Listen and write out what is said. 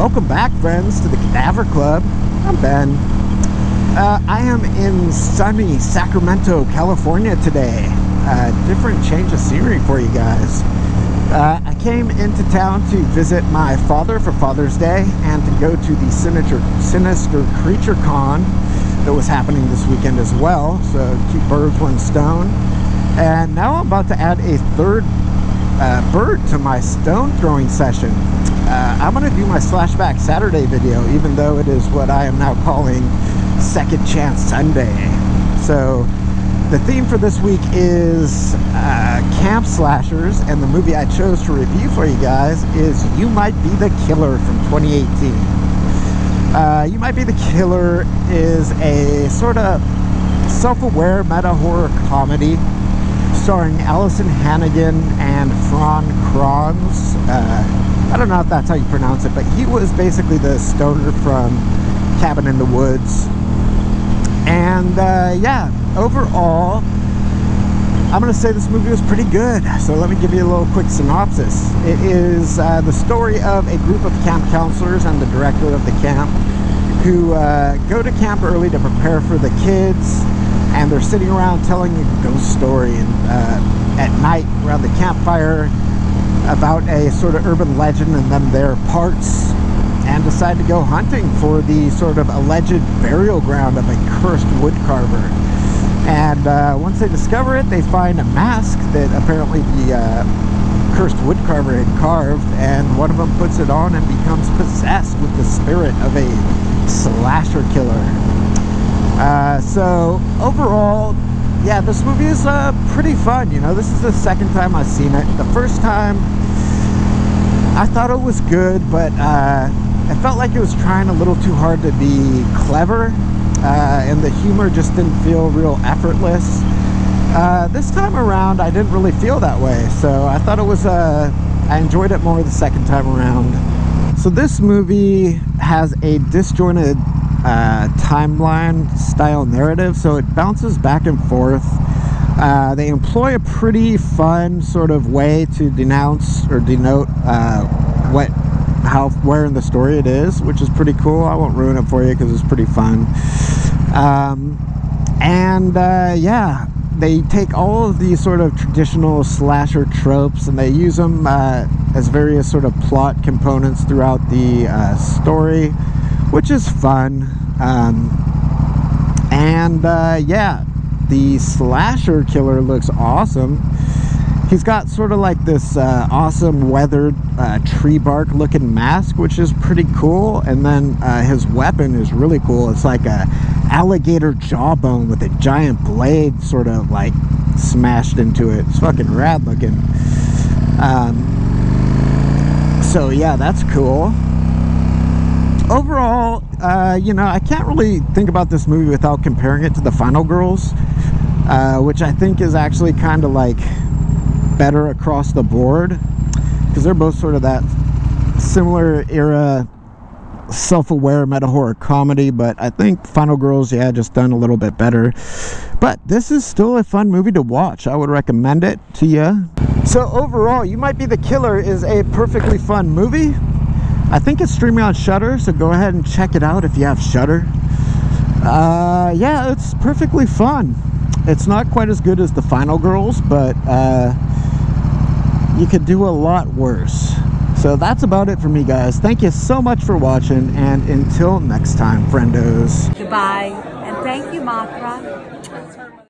Welcome back, friends, to the Cadaver Club. I'm Ben. I am in sunny Sacramento, California today. Different change of scenery for you guys. I came into town to visit my father for Father's Day and to go to the Sinister Creature Con that was happening this weekend as well. So 2 birds, 1 stone. And now I'm about to add a third bird to my stone throwing session. I'm going to do my Slashback Saturday video, even though it is what I am now calling Second Chance Sunday. So the theme for this week is camp slashers, and the movie I chose to review for you guys is You Might Be the Killer from 2018. You Might Be the Killer is a sort of self-aware meta-horror comedy starring Allison Hannigan and Fran Kranz. I don't know if that's how you pronounce it, but he was basically the stoner from Cabin in the Woods. And yeah, overall, I'm going to say this movie was pretty good. So let me give you a little quick synopsis. It is the story of a group of camp counselors and the director of the camp who go to camp early to prepare for the kids, and they're sitting around telling a ghost story at night around the campfire about a sort of urban legend and then their parts, and decide to go hunting for the sort of alleged burial ground of a cursed woodcarver. And once they discover it, they find a mask that apparently the cursed woodcarver had carved, and one of them puts it on and becomes possessed with the spirit of a slasher killer. So overall, yeah, this movie is pretty fun. You know, this is the second time I've seen it. The first time I thought it was good, but it felt like it was trying a little too hard to be clever, and the humor just didn't feel real effortless. This time around, I didn't really feel that way, so I thought it was I enjoyed it more the second time around. So this movie has a disjointed timeline style narrative, so it bounces back and forth. They employ a pretty fun sort of way to denounce or denote where in the story it is, which is pretty cool. I won't ruin it for you because it's pretty fun. Yeah, they take all of these sort of traditional slasher tropes and they use them as various sort of plot components throughout the story, which is fun. Yeah, the slasher killer looks awesome. He's got sort of like this awesome weathered tree bark looking mask, which is pretty cool. And then his weapon is really cool. It's like a alligator jawbone with a giant blade sort of like smashed into it. It's fucking rad looking. So yeah, that's cool. Overall, you know, I can't really think about this movie without comparing it to The Final Girls, which I think is actually kind of like better across the board, because they're both sort of that similar era self-aware meta-horror comedy, but I think Final Girls, yeah, just done a little bit better. But this is still a fun movie to watch. I would recommend it to you. So overall, You Might Be the Killer is a perfectly fun movie. I think it's streaming on Shudder, so go ahead and check it out if you have Shudder. Yeah, it's perfectly fun. It's not quite as good as The Final Girls, but you could do a lot worse. So that's about it for me, guys. Thank you so much for watching, and until next time, friendos. Goodbye, and thank you, Mothra.